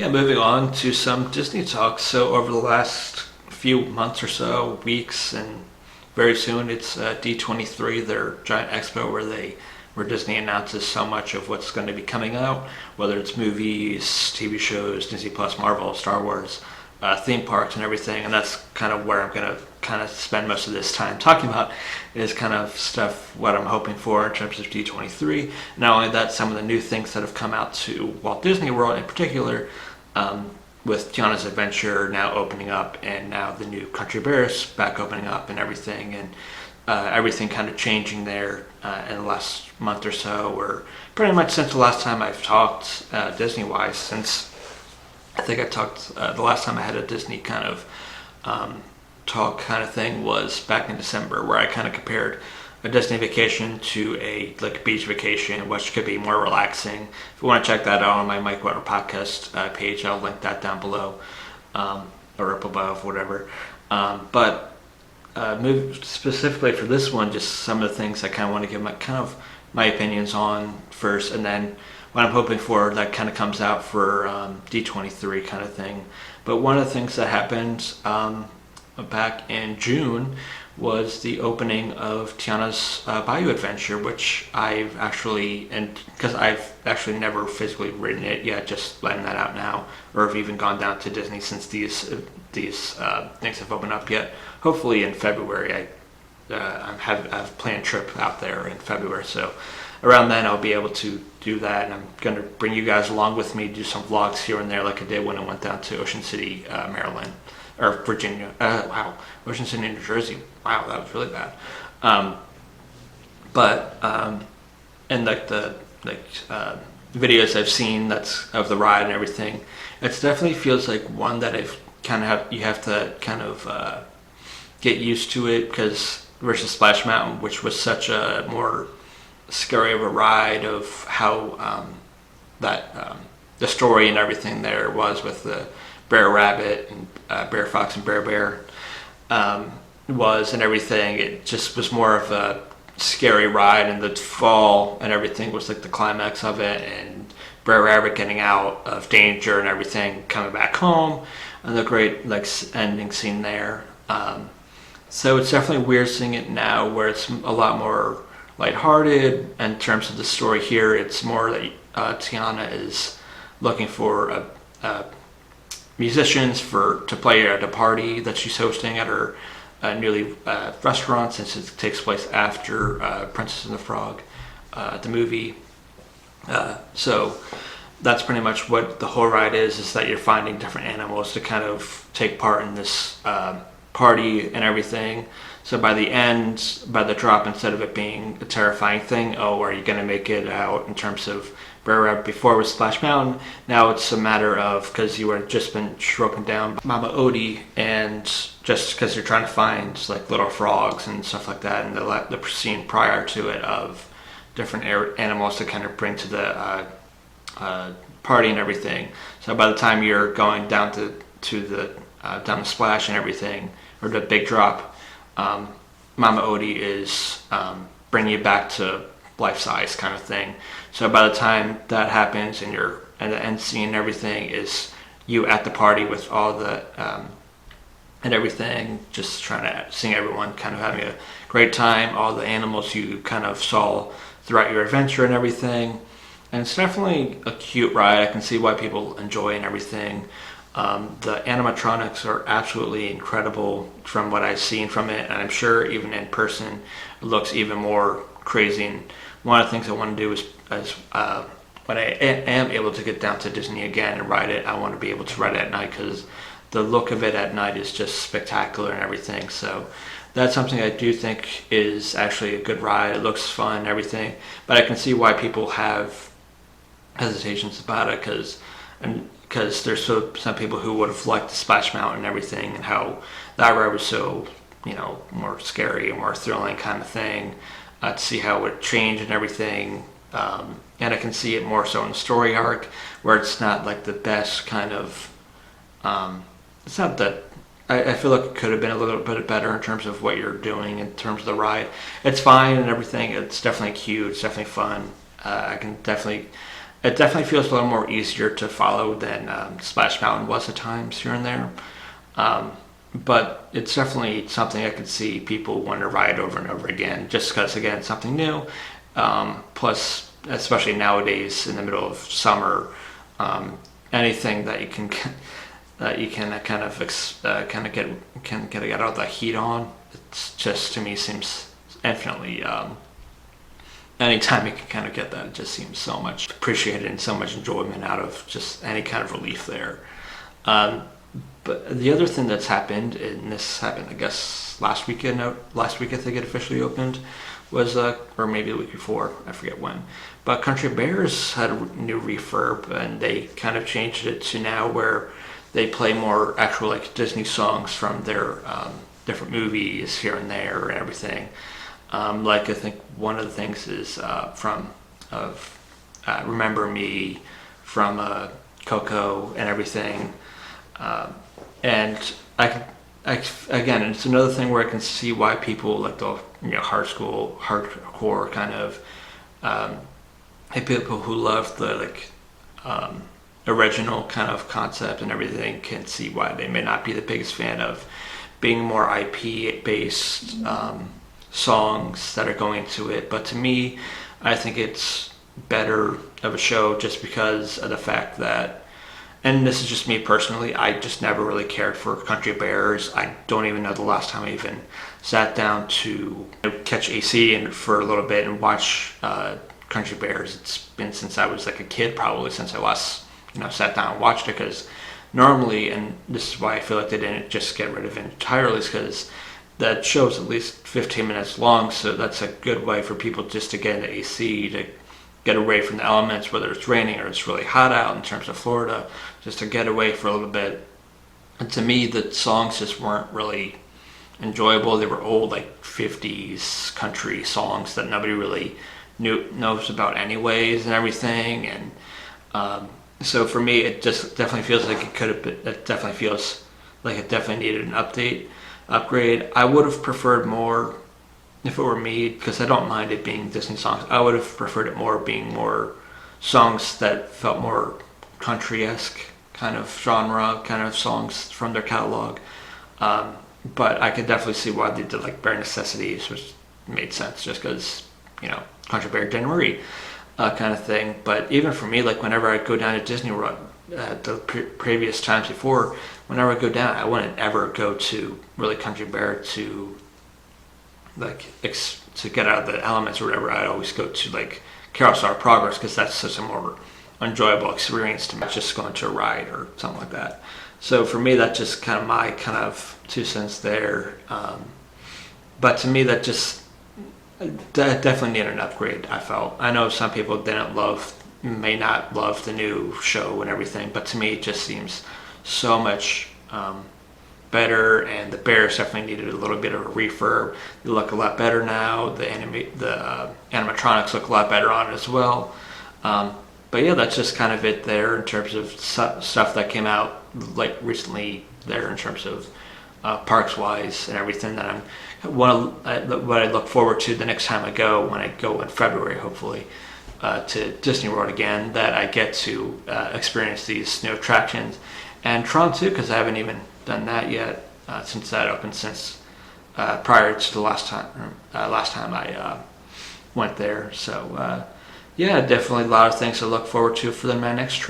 Yeah, moving on to some Disney talk. So over the last few months or so, weeks, and very soon it's D23, their giant expo where Disney announces so much of what's going to be coming out, whether it's movies, TV shows, Disney Plus, Marvel, Star Wars, theme parks, and everything. And that's kind of where I'm going to kind of spend most of this time talking about is kind of stuff what I'm hoping for in terms of D23. Not only that, some of the new things that have come out to Walt Disney World in particular, with Tiana's Adventure now opening up, and now the new Country Bears back opening up and everything, and everything kind of changing there in the last month or so, or pretty much since the last time I've talked Disney-wise, since I think I talked, the last time I had a Disney kind of talk kind of thing was back in December, where I kind of compared a Disney vacation to a beach vacation, which could be more relaxing. If you want to check that out on my MikeWitmer Podcast page, I'll link that down below, or up above, whatever. But specifically for this one, just some of the things I kind of want to give my opinions on first, and then what I'm hoping for that kind of comes out for D23 kind of thing. But one of the things that happened back in June was the opening of Tiana's Bayou adventure, which I've actually, and because I've actually never physically ridden it yet, just letting that out now, or have even gone down to Disney since these things have opened up yet. Hopefully in February, I have planned a trip out there in February, so around then I'll be able to do that, and I'm going to bring you guys along with me, do some vlogs here and there like I did when I went down to Ocean City, Maryland, or Virginia. Ocean City, New Jersey. Wow, that was really bad. And the videos I've seen that's of the ride and everything, it definitely feels like one that you have to kind of get used to it, because versus Splash Mountain, which was such a more scary of a ride of how the story and everything there was with the Bear Rabbit and Bear Fox and Bear was and everything. It just was more of a scary ride, and the fall and everything was like the climax of it, and Bear Rabbit getting out of danger and everything, coming back home, and the great ending scene there. So it's definitely weird seeing it now, where it's a lot more lighthearted in terms of the story. Here it's more that Tiana is looking for musicians to play at a party that she's hosting at her newly restaurant, since it takes place after Princess and the Frog, the movie. So that's pretty much what the whole ride is that you're finding different animals to kind of take part in this party and everything. So by the end, by the drop, instead of it being a terrifying thing, are you going to make it out in terms of Bear Rabbit? Before it was Splash Mountain, now it's a matter of, because you were just been broken down by Mama Odie, and just because you're trying to find little frogs and stuff like that, and the scene prior to it of different animals to kind of bring to the party and everything. So by the time you're going down down the splash and everything, or the big drop, Mama Odie is bringing you back to life size kind of thing. So by the time that happens, and the end scene and everything is you at the party with all the and everything, just trying to sing everyone, kind of having a great time, all the animals you kind of saw throughout your adventure and everything. And it's definitely a cute ride. I can see why people enjoy and everything. The animatronics are absolutely incredible from what I've seen from it, and I'm sure even in person it looks even more crazy. And one of the things I want to do is when I am able to get down to Disney again and ride it, I want to be able to ride it at night, because the look of it at night is just spectacular and everything. So that's something I do think is actually a good ride. It looks fun and everything, but I can see why people have hesitations about it, because there's some people who would have liked the Splash Mountain and everything, and how that ride was so, more scary and more thrilling kind of thing, to see how it would change and everything. And I can see it more so in the story arc, where it's not the best kind of, it's not that, I feel like it could have been a little bit better in terms of what you're doing in terms of the ride. It's fine and everything. It's definitely cute. It's definitely fun. I can definitely it definitely feels a little more easier to follow than Splash Mountain was at times here and there. But it's definitely something I could see people want to ride over and over again, just because, again, it's something new. Plus, especially nowadays in the middle of summer, anything that you can kind of get out the heat on, it's just, to me, seems infinitely. Anytime you can kind of get that, it just seems so much appreciated and so much enjoyment out of just any kind of relief there. But the other thing that's happened, and this happened, I guess, last week I think it officially opened, was, or maybe the week before, I forget when, but Country Bears had a new refurb, and they kind of changed it to now where they play more actual, like, Disney songs from their different movies here and there and everything. Like, I think one of the things is Remember Me, from Coco and everything. And again, it's another thing where I can see why people like the hardcore kind of people who love the original kind of concept and everything can see why they may not be the biggest fan of being more IP based songs that are going into it. But to me, I think it's better of a show just because of the fact that, and this is just me personally, I just never really cared for Country Bears. I don't even know the last time I even sat down to catch AC and for a little bit and watch Country Bears. It's been since I was like a kid, probably since I last sat down and watched it, because normally, and this is why I feel like they didn't just get rid of it entirely, is because that show's at least 15 minutes long, so that's a good way for people just to get into AC, to get away from the elements, whether it's raining or it's really hot out in terms of Florida, just to get away for a little bit. And to me, the songs just weren't really enjoyable. They were old, like 50s country songs that nobody really knows about anyways and everything. And so for me, it just definitely feels like it definitely needed an upgrade. I would have preferred more, if it were me, because I don't mind it being Disney songs, I would have preferred it more being more songs that felt more country-esque kind of genre, kind of songs from their catalog. But I could definitely see why they did like Bare Necessities, which made sense just because, Country Bear Jamboree kind of thing. But even for me, like whenever I go down to Disney World, the previous times before, whenever I go down, I wouldn't ever go to really Country Bear to to get out of the elements or whatever. I'd always go to like Carousel of Progress, because that's such a more enjoyable experience to me, just going to a ride or something like that. So for me, that's just kind of my kind of 2 cents there. But to me, that definitely needed an upgrade, I felt. I know some people may not love the new show and everything, but to me, it just seems so much better, and the Bears definitely needed a little bit of a refurb. They look a lot better now. The animatronics look a lot better on it as well. But yeah, that's just kind of it there in terms of stuff that came out like recently there in terms of parks wise and everything that what I look forward to the next time I go, when I go in February, hopefully, to Disney World again, that I get to experience these new attractions. And Tron too, because I haven't even done that yet since that opened, since prior to the last time I went there. So yeah, definitely a lot of things to look forward to for my next trip.